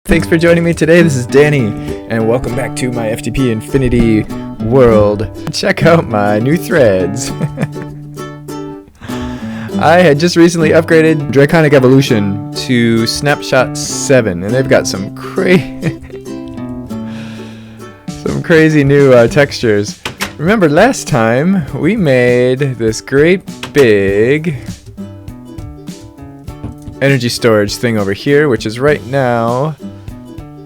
Thanks for joining me today. This is Danny, and welcome back to my FTP Infinity world. Check out my new threads. I had just recently upgraded Draconic Evolution to Snapshot 7, and they've got some crazy new textures. Remember last time we made this great big energy storage thing over here, which is right now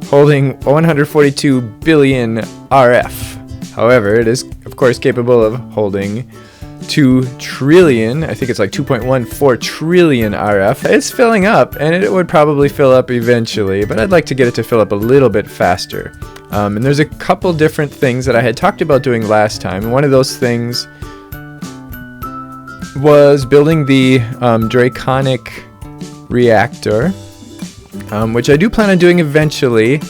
holding 142 billion RF. However, it is of course capable of holding 2 trillion, I think it's like 2.14 trillion RF. It's filling up, and it would probably fill up eventually, but I'd like to get it to fill up a little bit faster. And there's a couple different things that I had talked about doing last time. One of those things was building the Draconic Reactor, which I do plan on doing eventually.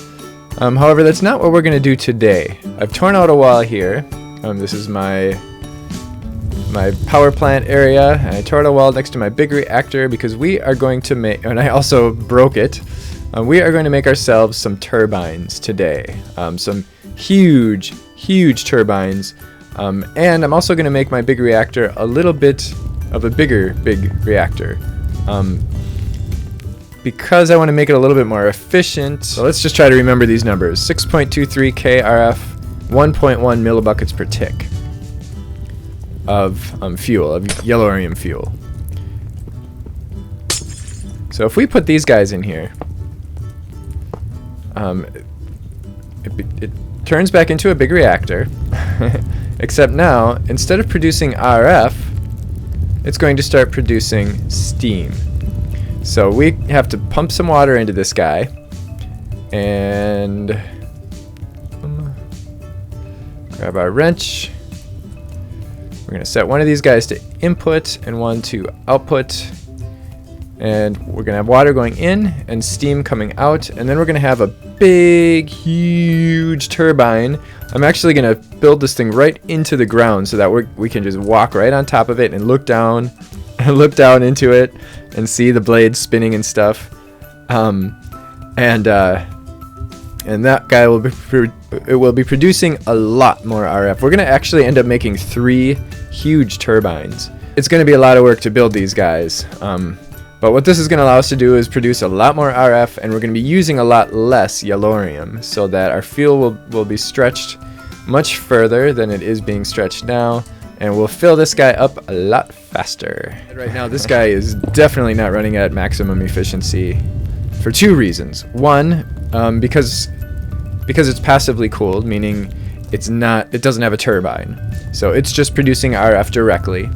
However, that's not what we're going to do today. I've torn out a wall here. This is my power plant area, and I tore out a wall next to my big reactor because we are going to make, and I also broke it, we are going to make ourselves some turbines today. Some huge turbines, and I'm also going to make my big reactor a little bit of a big reactor. Because I want to make it a little bit more efficient. So let's just try to remember these numbers. 6.23 KRF, 1.1 millibuckets per tick of fuel, of yellorium fuel. So if we put these guys in here, it turns back into a big reactor, except now, instead of producing RF, it's going to start producing steam. So we have to pump some water into this guy, and grab our wrench. We're going to set one of these guys to input and one to output, and we're going to have water going in and steam coming out, and then we're going to have a big, huge turbine. I'm actually going to build this thing right into the ground so that we can just walk right on top of it and look down into it and see the blades spinning and stuff. And that guy will be producing a lot more RF. We're going to actually end up making 3 huge turbines. It's going to be a lot of work to build these guys. But what this is going to allow us to do is produce a lot more RF, and we're going to be using a lot less yellorium, so that our fuel will be stretched much further than it is being stretched now, and we'll fill this guy up a lot faster. Right now, this guy is definitely not running at maximum efficiency for 2 reasons. One, because it's passively cooled, meaning it doesn't have a turbine, so it's just producing RF directly.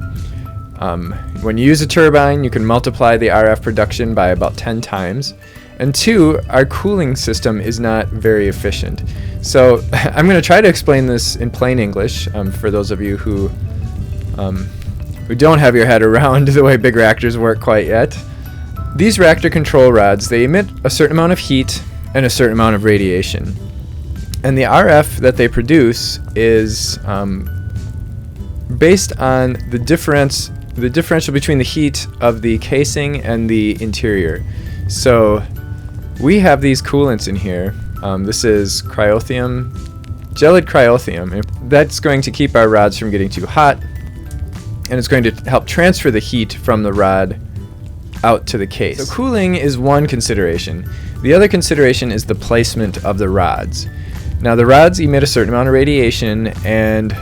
When you use a turbine, you can multiply the RF production by about 10 times. And 2, our cooling system is not very efficient. So I'm going to try to explain this in plain English for those of you who don't have your head around the way big reactors work quite yet. These reactor control rods, they emit a certain amount of heat and a certain amount of radiation. And the RF that they produce is based on the differential between the heat of the casing and the interior. So we have these coolants in here. This is gelid cryothium. That's going to keep our rods from getting too hot, and it's going to help transfer the heat from the rod out to the case. So cooling is one consideration. The other consideration is the placement of the rods. Now the rods emit a certain amount of radiation, and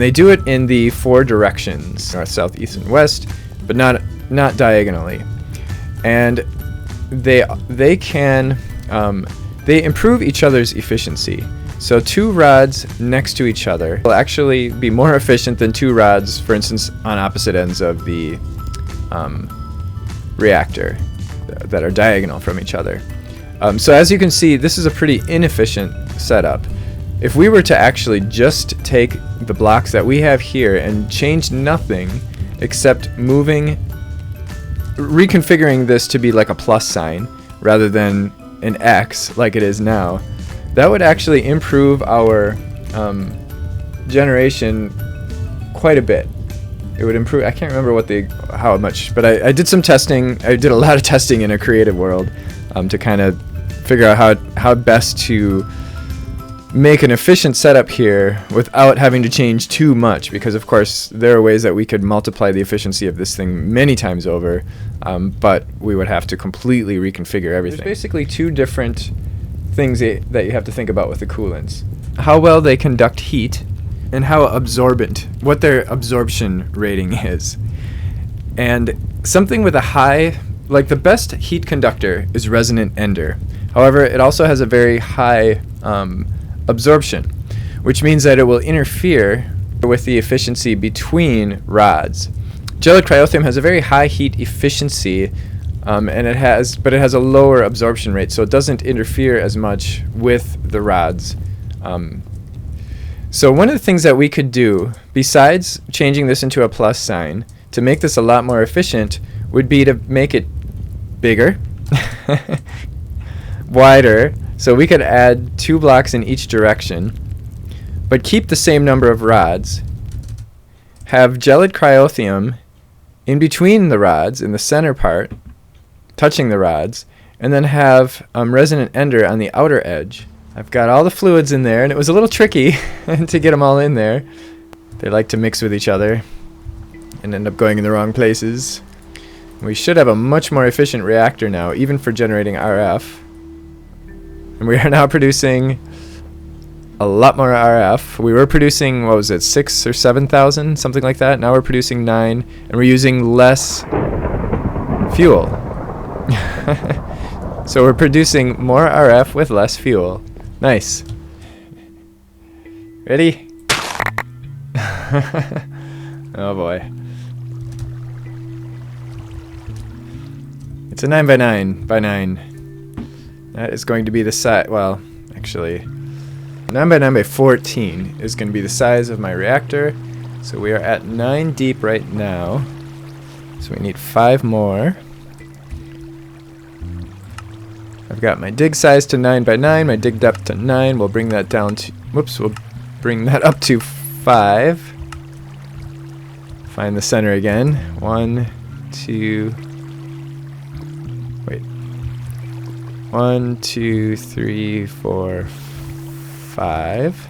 they do it in the 4 directions, north, south, east, and west, but not diagonally. And they improve each other's efficiency. So 2 rods next to each other will actually be more efficient than 2 rods, for instance, on opposite ends of the reactor that are diagonal from each other. So as you can see, this is a pretty inefficient setup. If we were to actually just take the blocks that we have here and change nothing except reconfiguring this to be like a plus sign rather than an X like it is now, that would actually improve our generation quite a bit. It would improve. I can't remember how much, but I did some testing. I did a lot of testing in a creative world to kind of figure out how best to make an efficient setup here without having to change too much, because of course there are ways that we could multiply the efficiency of this thing many times over, but we would have to completely reconfigure everything. There's basically two different things that you have to think about with the coolants: how well they conduct heat and how absorbent, what their absorption rating is. And something with a high, like the best heat conductor is resonant ender. However, it also has a very high absorption, which means that it will interfere with the efficiency between rods. Gelid cryothium has a very high heat efficiency, but it has a lower absorption rate, so it doesn't interfere as much with the rods. So one of the things that we could do, besides changing this into a plus sign, to make this a lot more efficient, would be to make it bigger, wider, so we could add 2 blocks in each direction, but keep the same number of rods, have gelid cryothium in between the rods, in the center part, touching the rods, and then have resonant ender on the outer edge. I've got all the fluids in there, and it was a little tricky to get them all in there. They like to mix with each other and end up going in the wrong places. We should have a much more efficient reactor now, even for generating RF. And we are now producing a lot more RF. We were producing, what was it, 6,000 or 7,000, something like that. Now we're producing 9, and we're using less fuel. So we're producing more RF with less fuel. Nice. Ready? Oh boy. It's a 9 by 9 by 9. That is going to be the size, well, actually, 9 by 9 by 14 is going to be the size of my reactor. So we are at 9 deep right now. So we need 5 more. I've got my dig size to 9 by 9, my dig depth to 9. We'll bring that down to, we'll bring that up to 5. Find the center again. 1, 2, wait. 1, 2, 3, 4, 5.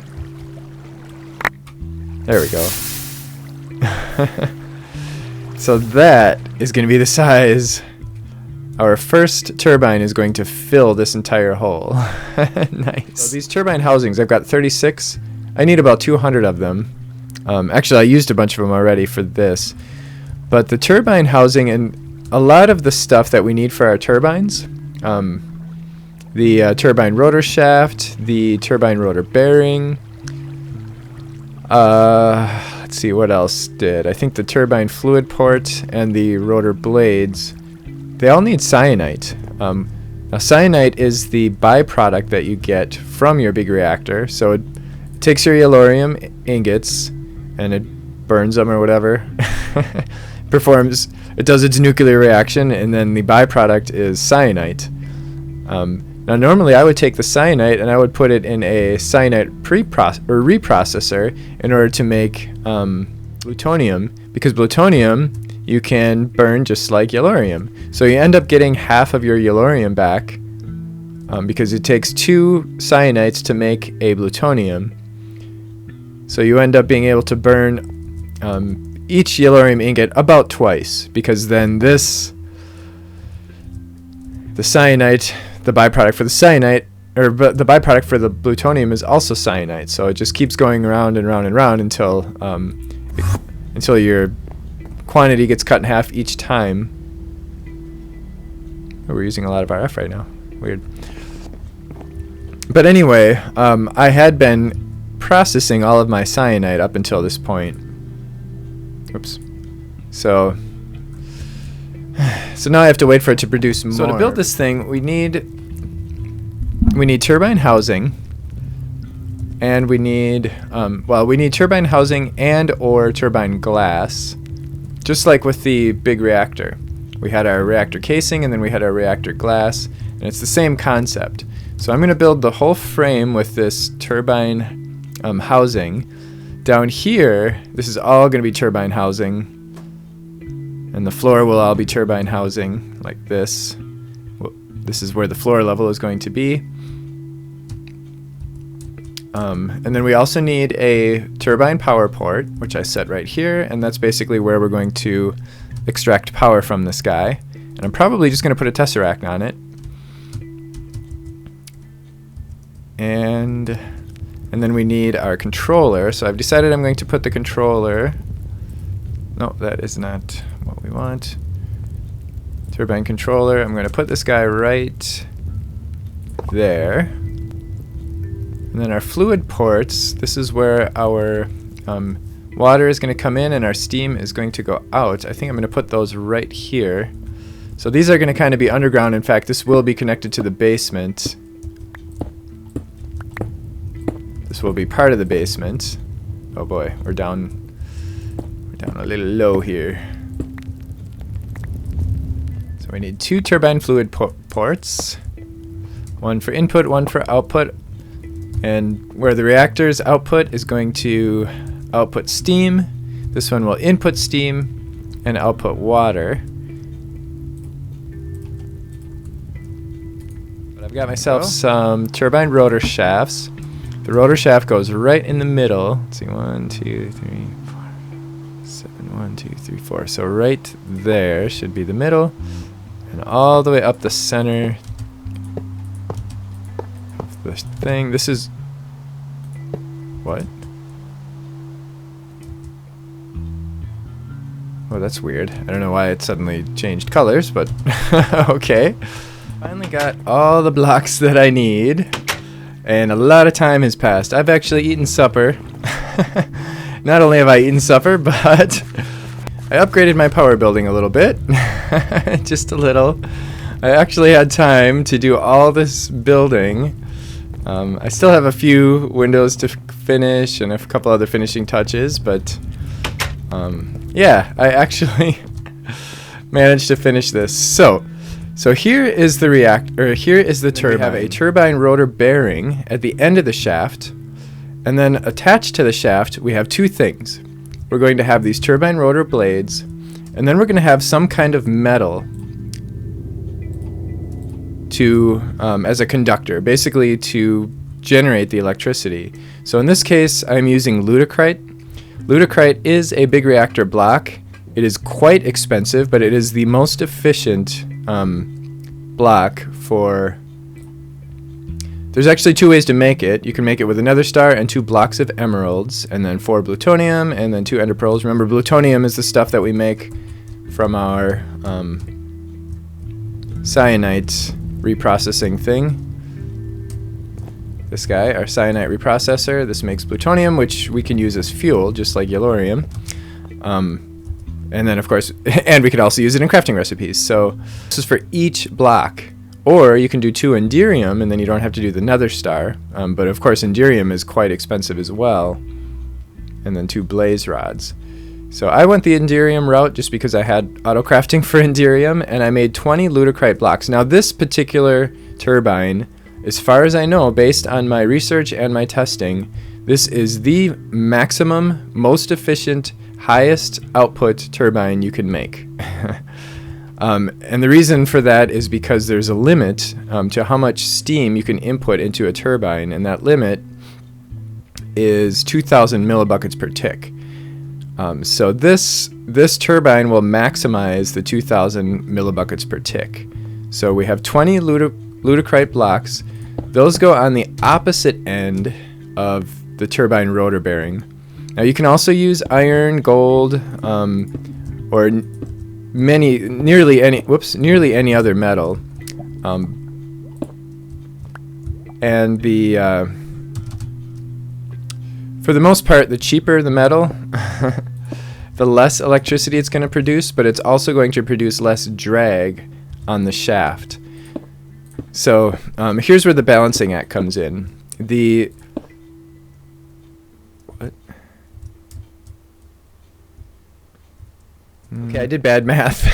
There we go. So that is going to be the size. Our first turbine is going to fill this entire hole. Nice. So these turbine housings, I've got 36. I need about 200 of them. Actually, I used a bunch of them already for this. But the turbine housing and a lot of the stuff that we need for our turbines, the turbine rotor shaft, the turbine rotor bearing, let's see what else did. I think the turbine fluid port and the rotor blades, they all need cyanite. Now cyanite is the byproduct that you get from your big reactor. So it takes your yellorium ingots and it burns them or whatever. It does its nuclear reaction, and then the byproduct is cyanite. Now normally I would take the cyanite and I would put it in a cyanite reprocessor in order to make plutonium, because plutonium you can burn just like yellorium. So you end up getting half of your yellorium back because it takes 2 cyanites to make a plutonium. So you end up being able to burn each yellorium ingot about twice, because then the cyanite, the byproduct for the cyanite, or the byproduct for the plutonium is also cyanite. So it just keeps going around and round and round until your quantity gets cut in half each time. Oh, we're using a lot of RF right now. Weird. But anyway, I had been processing all of my cyanide up until this point. Oops. So now I have to wait for it to produce more. So to build this thing, we need turbine housing, and we need turbine housing and or turbine glass, just like with the big reactor. We had our reactor casing and then we had our reactor glass, and it's the same concept. So I'm going to build the whole frame with this turbine housing. Down here, this is all going to be turbine housing, and the floor will all be turbine housing like this. This is where the floor level is going to be. And then we also need a turbine power port, which I set right here, and that's basically where we're going to extract power from this guy. And I'm probably just going to put a tesseract on it. And then we need our controller. So I've decided I'm going to put the controller... No, that is not what we want. Turbine controller. I'm going to put this guy right there. And then our fluid ports, this is where our water is going to come in and our steam is going to go out. I think I'm going to put those right here. So these are going to kind of be underground. In fact, this will be connected to the basement. This will be part of the basement. Oh boy, we're down a little low here. So we need 2 turbine fluid ports. One for input, one for output. And where the reactor's output is going to output steam, this one will input steam and output water. But I've got myself some turbine rotor shafts. The rotor shaft goes right in the middle. Let's see, 1, 2, 3, 4, 7, 1, 2, 3, 4. So right there should be the middle, and all the way up the center of the thing. This is what? Oh, that's weird. I don't know why it suddenly changed colors, but okay. Finally got all the blocks that I need. And a lot of time has passed. I've actually eaten supper. Not only have I eaten supper, but I upgraded my power building a little bit. Just a little. I actually had time to do all this building. I still have a few windows to finish and a couple other finishing touches, but yeah, I actually managed to finish this. So here is the reactor, here is the turbine. We have a turbine rotor bearing at the end of the shaft, and then attached to the shaft we have 2 things. We're going to have these turbine rotor blades, and then we're going to have some kind of metal to as a conductor, basically to generate the electricity. So in this case I'm using Ludicrite. Ludicrite is a big reactor block. It is quite expensive, but it is the most efficient block for... There's actually 2 ways to make it. You can make it with another star and 2 blocks of emeralds, and then 4 plutonium, and then 2 ender pearls. Remember, plutonium is the stuff that we make from our cyanite reprocessing thing. This guy, our cyanite reprocessor, this makes plutonium, which we can use as fuel, just like yellorium. And then, of course, and we could also use it in crafting recipes. So this is for each block. Or you can do 2 Enderium, and then you don't have to do the nether star. But of course, Enderium is quite expensive as well. And then 2 blaze rods. So I went the Enderium route just because I had auto crafting for Enderium, and I made 20 Ludicrite blocks. Now this particular turbine, as far as I know, based on my research and my testing, this is the maximum, most efficient, highest output turbine you can make. And the reason for that is because there's a limit to how much steam you can input into a turbine, and that limit is 2,000 millibuckets per tick. So this turbine will maximize the 2,000 millibuckets per tick. So we have 20 Ludicrite blocks. Those go on the opposite end of the turbine rotor bearing. Now you can also use iron, gold, or nearly any other metal. And for the most part, the cheaper the metal, the less electricity it's going to produce, but it's also going to produce less drag on the shaft. So here's where the balancing act comes in. Okay, I did bad math.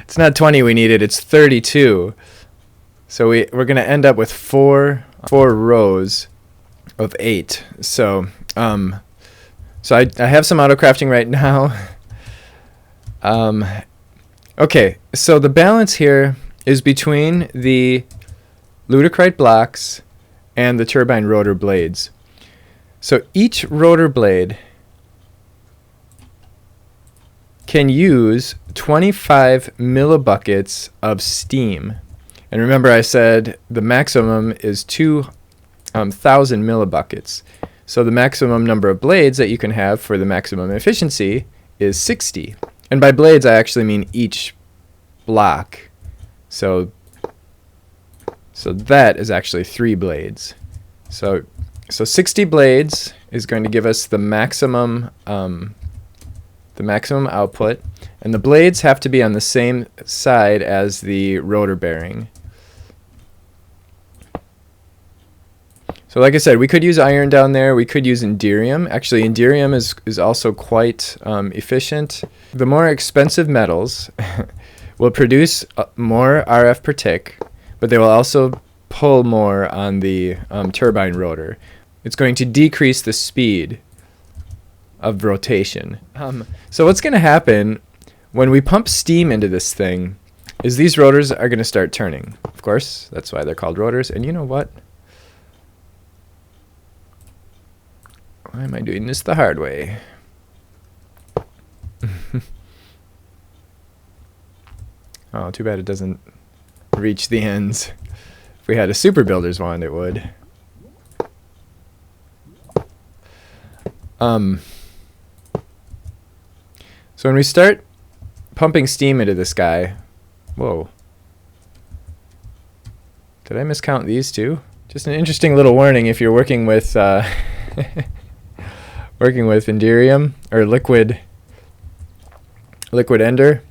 It's not 20 we needed, it's 32. So we're going to end up with four rows of 8. So so I have some auto crafting right now. Okay, so the balance here is between the Ludicrite blocks and the turbine rotor blades. So each rotor blade can use 25 millibuckets of steam. And remember, I said the maximum is 2,000 millibuckets. So the maximum number of blades that you can have for the maximum efficiency is 60. And by blades, I actually mean each block. So that is actually 3 blades. So 60 blades is going to give us the maximum output, and the blades have to be on the same side as the rotor bearing. So like I said, we could use iron down there, we could use indium. Actually, indium is also quite efficient. The more expensive metals will produce more RF per tick, but they will also pull more on the turbine rotor. It's going to decrease the speed of rotation. So what's going to happen when we pump steam into this thing is these rotors are going to start turning. Of course, that's why they're called rotors. And you know what? Why am I doing this the hard way? Oh, too bad it doesn't reach the ends. If we had a super builder's wand, it would. So when we start pumping steam into this guy, whoa. Did I miscount these two? Just an interesting little warning if you're working with indium or liquid ender.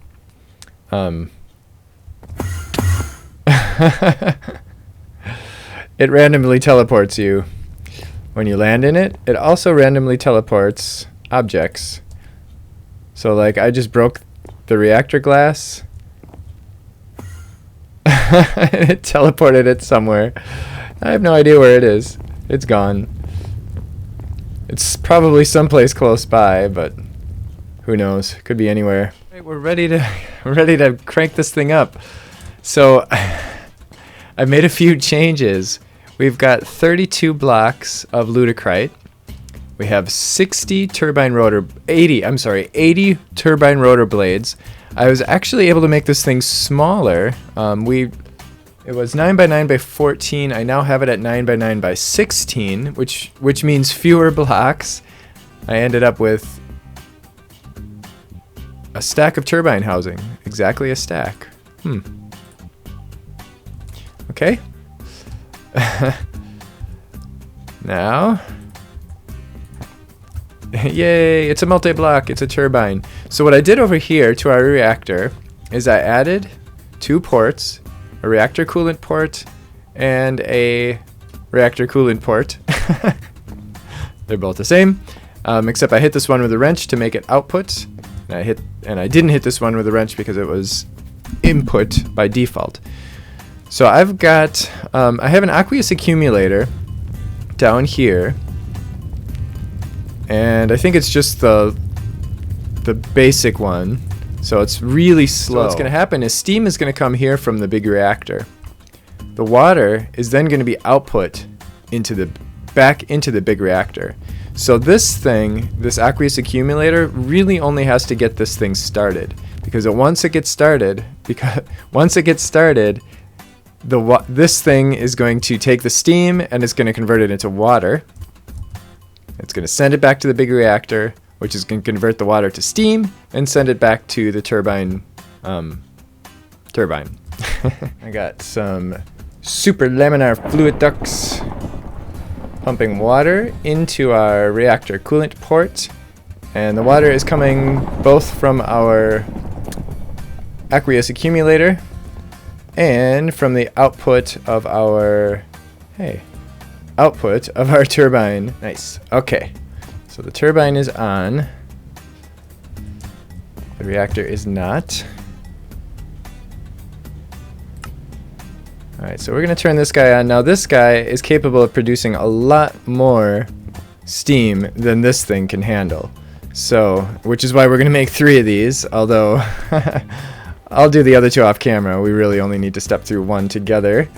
It randomly teleports you when you land in it. It also randomly teleports objects. So like I just broke the reactor glass. It teleported it somewhere. I have no idea where it is. It's gone. It's probably someplace close by, but who knows? Could be anywhere. Right, we're ready to crank this thing up. So I made a few changes. We've got 32 blocks of Ludicrite. We have 80 turbine rotor blades. I was actually able to make this thing smaller. It was 9 by 9 by 14. I now have it at 9 by 9 by 16, which means fewer blocks. I ended up with a stack of turbine housing. Exactly a stack. Okay. Now, yay, it's a multi-block, it's a turbine. So what I did over here to our reactor is I added 2 ports, a reactor coolant port and a reactor coolant port. They're both the same, except I hit this one with a wrench to make it output, and I didn't hit this one with a wrench because it was input by default. So I've got, I have an aqueous accumulator down here, and I think it's just the basic one, so it's really slow. So what's going to happen is steam is going to come here from the big reactor. The water is then going to be output back into the big reactor. So this thing, this aqueous accumulator, really only has to get this thing started, because once it gets started, this thing is going to take the steam and it's going to convert it into water. It's going to send it back to the big reactor, which is going to convert the water to steam and send it back to the turbine. I got some super laminar fluid ducts pumping water into our reactor coolant port, and the water is coming both from our aqueous accumulator and from the output of our turbine. Nice. Okay, so the turbine is on, the reactor is not. Alright, so we're going to turn this guy on. Now this guy is capable of producing a lot more steam than this thing can handle. So, which is why we're going to make 3 of these, although I'll do the other two off camera. We really only need to step through one together.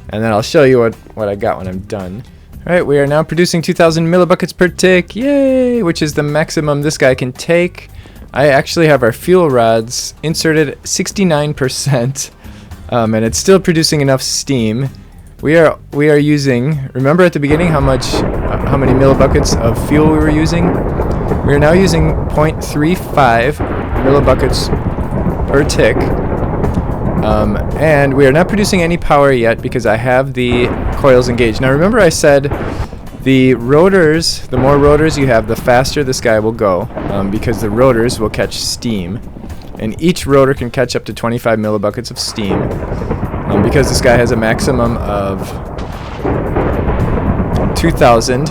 And then I'll show you what I got when I'm done. Alright, we are now producing 2,000 millibuckets per tick. Yay! Which is the maximum this guy can take. I actually have our fuel rods inserted at 69%. And it's still producing enough steam. We are using, remember at the beginning how many millibuckets of fuel we were using? We are now using 0.35 millibuckets per tick. And we are not producing any power yet because I have the coils engaged. Now remember I said the rotors, the more rotors you have, the faster this guy will go, because the rotors will catch steam. And each rotor can catch up to 25 millibuckets of steam. Because this guy has a maximum of 2,000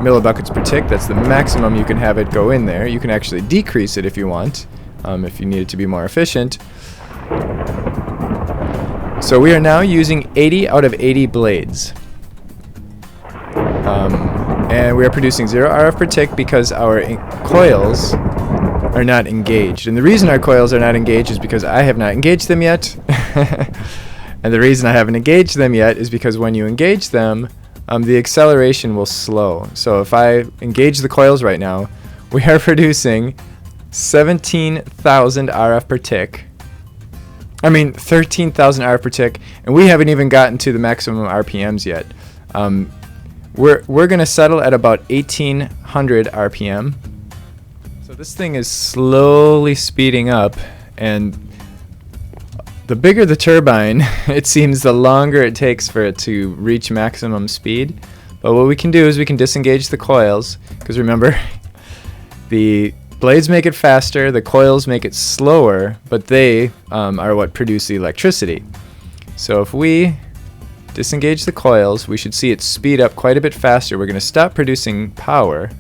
millibuckets per tick. That's the maximum you can have it go in there. You can actually decrease it if you want, if you need it to be more efficient. So we are now using 80 out of 80 blades. And we are producing 0 RF per tick because our coils are not engaged. And the reason our coils are not engaged is because I have not engaged them yet. And the reason I haven't engaged them yet is because when you engage them, the acceleration will slow. So if I engage the coils right now, we are producing 17,000 RF per tick. I mean 13,000 RF per tick, and we haven't even gotten to the maximum RPMs yet. We're gonna settle at about 1,800 RPM. So this thing is slowly speeding up, and the bigger the turbine, it seems the longer it takes for it to reach maximum speed. But what we can do is we can disengage the coils, because remember, the blades make it faster, the coils make it slower, but they are what produce the electricity. So if we disengage the coils, we should see it speed up quite a bit faster. We're going to stop producing power.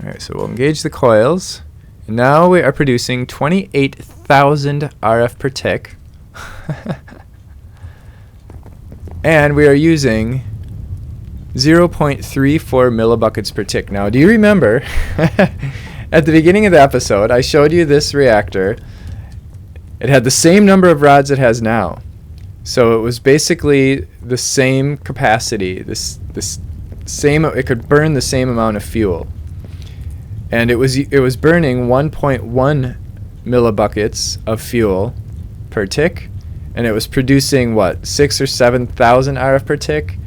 Alright, so we'll engage the coils. And now we are producing 28,000 RF per tick. And we are using 0.34 millibuckets per tick. Now, do you remember at the beginning of the episode, I showed you this reactor. It had the same number of rods it has now. So it was basically the same capacity, this same, it could burn the same amount of fuel. And it was burning 1.1 millibuckets of fuel per tick, and it was producing what, 6,000 or 7,000 RF per tick.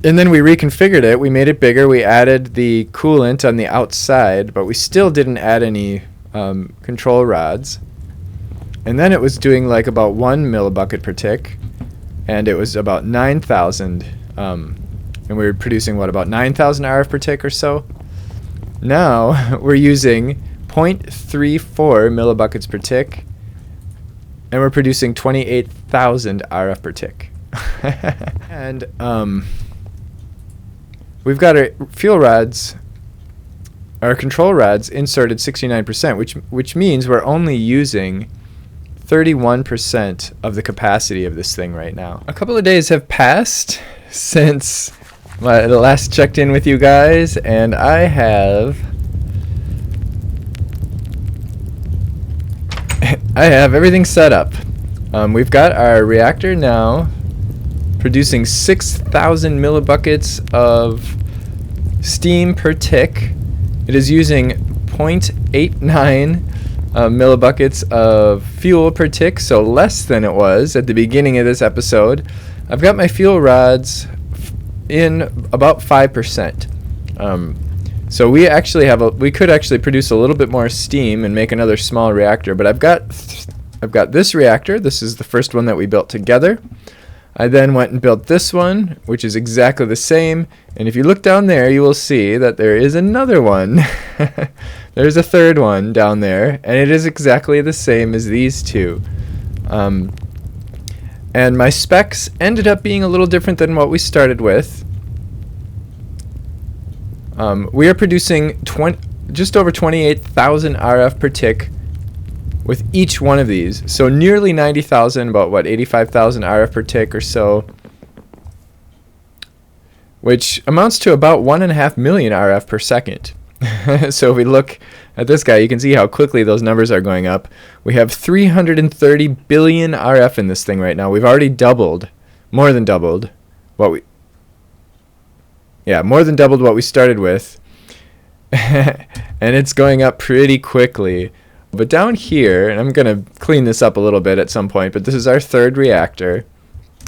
And then we reconfigured it. We made it bigger. We added the coolant on the outside, but we still didn't add any control rods. And then it was doing like about 1 millibucket per tick, and it was about 9,000. And we were producing what, about 9,000 RF per tick or so. Now we're using 0.34 millibuckets per tick, and we're producing 28,000 RF per tick. And we've got our fuel rods, our control rods inserted 69%, which means we're only using 31% of the capacity of this thing right now. A couple of days have passed since I last checked in with you guys, and I have everything set up. We've got our reactor now producing 6,000 millibuckets of steam per tick. It is using 0.89 millibuckets of fuel per tick, so less than it was at the beginning of this episode. I've got my fuel rods in about 5%. So we could actually produce a little bit more steam and make another small reactor, but I've got this reactor. This is the first one that we built together. I then went and built this one, which is exactly the same, and if you look down there, you will see that there is another one. There's a third one down there, and it is exactly the same as these two. And my specs ended up being a little different than what we started with. We are producing just over 28,000 RF per tick with each one of these. So nearly 90,000, about what, 85,000 RF per tick or so, which amounts to about 1.5 million RF per second. So if we look at this guy, you can see how quickly those numbers are going up. We have 330 billion RF in this thing right now. We've already doubled, more than doubled what we started with. And it's going up pretty quickly. But down here, and I'm going to clean this up a little bit at some point, but this is our third reactor.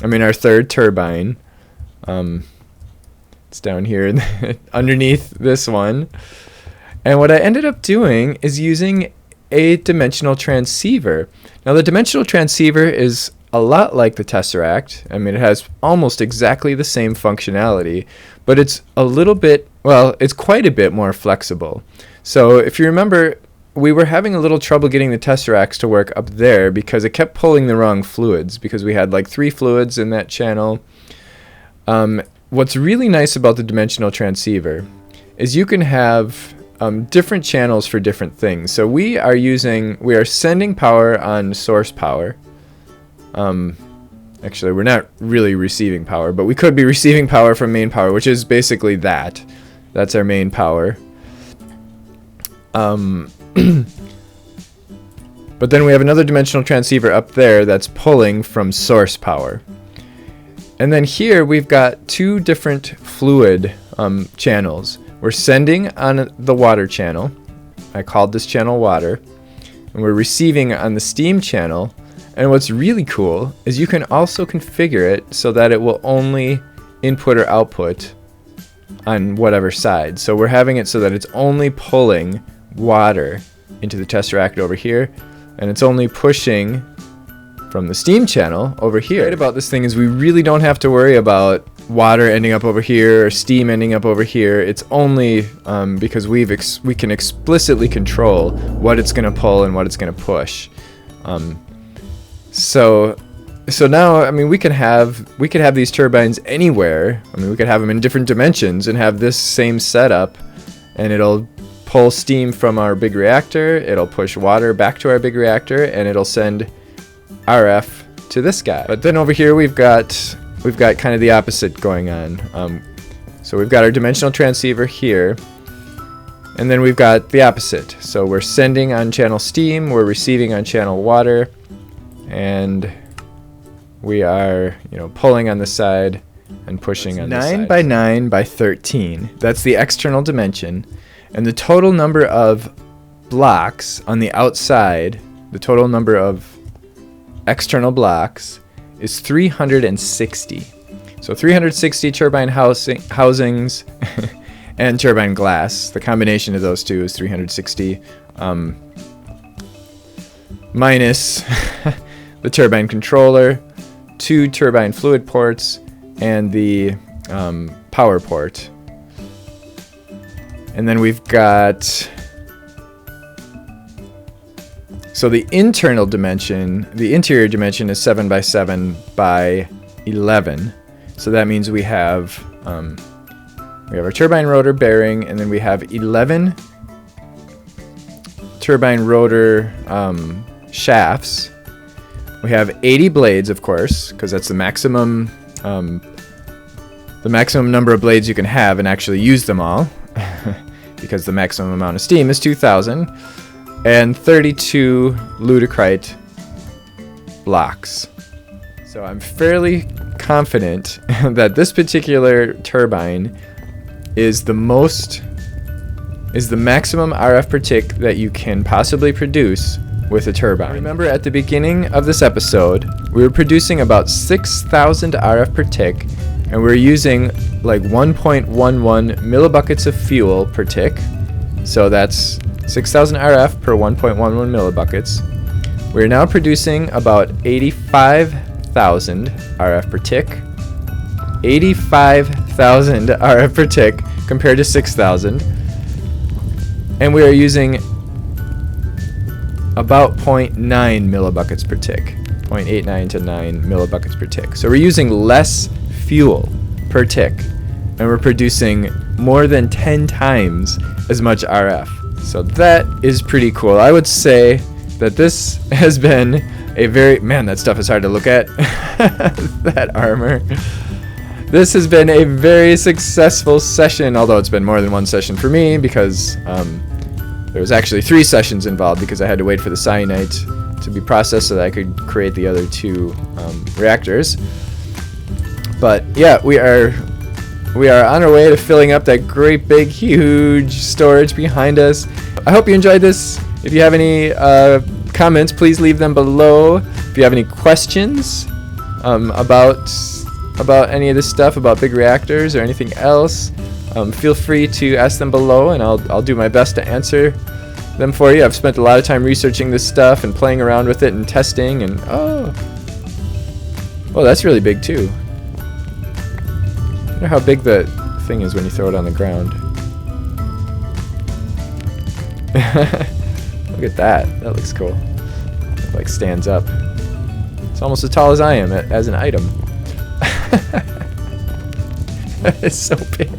Our third turbine. It's down here underneath this one. And what I ended up doing is using a dimensional transceiver. Now the dimensional transceiver is a lot like the Tesseract. It has almost exactly the same functionality, but it's a little bit, well, it's quite a bit more flexible. So if you remember, we were having a little trouble getting the Tesseracts to work up there because it kept pulling the wrong fluids, because we had like 3 fluids in that channel. What's really nice about the dimensional transceiver is you can have different channels for different things. So we are sending power on source power. Actually, we're not really receiving power, but we could be receiving power from main power, which is basically that. That's our main power. But then we have another dimensional transceiver up there that's pulling from source power. And then here we've got 2 different fluid channels. We're sending on the water channel. I called this channel water. And we're receiving on the steam channel. And what's really cool is you can also configure it so that it will only input or output on whatever side. So we're having it so that it's only pulling water into the Tesseract over here, and it's only pushing from the steam channel over here. Great about this thing is we really don't have to worry about water ending up over here or steam ending up over here. It's only because we can explicitly control what it's going to pull and what it's going to push. So now, we could have these turbines anywhere. We could have them in different dimensions and have this same setup, and it'll pull steam from our big reactor, it'll push water back to our big reactor, and it'll send RF to this guy. But then over here we've got kind of the opposite going on. So we've got our dimensional transceiver here, and then we've got the opposite. So we're sending on channel steam, we're receiving on channel water, and we are, pulling on the side and pushing on the side. 9 by 9 by 13. That's the external dimension. And the total number of blocks on the outside, the total number of external blocks, is 360. So 360 turbine housings and turbine glass. The combination of those two is 360 minus the turbine controller, 2 turbine fluid ports, and the power port. And then we've got, so the internal dimension, the interior dimension is 7 by 7 by 11. So that means we have our turbine rotor bearing, and then we have 11 turbine rotor shafts. We have 80 blades, of course, because that's the maximum number of blades you can have and actually use them all. Because the maximum amount of steam is 2,000, and 32 Ludicrite blocks. So I'm fairly confident that this particular turbine is the maximum RF per tick that you can possibly produce with a turbine. Remember, at the beginning of this episode, we were producing about 6,000 RF per tick, and we're using like 1.11 millibuckets of fuel per tick. So that's 6,000 RF per 1.11 millibuckets. We're now producing about 85,000 RF per tick. 85,000 RF per tick compared to 6,000. And we are using about 0.9 millibuckets per tick. 0.89 to 9 millibuckets per tick. So we're using less fuel per tick, and we're producing more than 10 times as much RF. So that is pretty cool. I would say that this has been a very, man, that stuff is hard to look at. That armor. this has been a very successful session, although it's been more than one session for me because there was actually 3 sessions involved because I had to wait for the cyanite to be processed so that I could create the other 2 reactors. But yeah, we are on our way to filling up that great big huge storage behind us. I hope you enjoyed this. If you have any comments, please leave them below. If you have any questions about any of this stuff, about big reactors or anything else, feel free to ask them below, and I'll do my best to answer them for you. I've spent a lot of time researching this stuff and playing around with it and testing, and oh, that's really big too. I wonder how big the thing is when you throw it on the ground. Look at that. That looks cool. It like stands up. It's almost as tall as I am as an item. It's so big.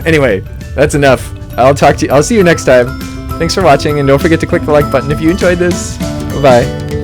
Anyway, that's enough. I'll see you next time. Thanks for watching, and don't forget to click the like button if you enjoyed this. Bye-bye.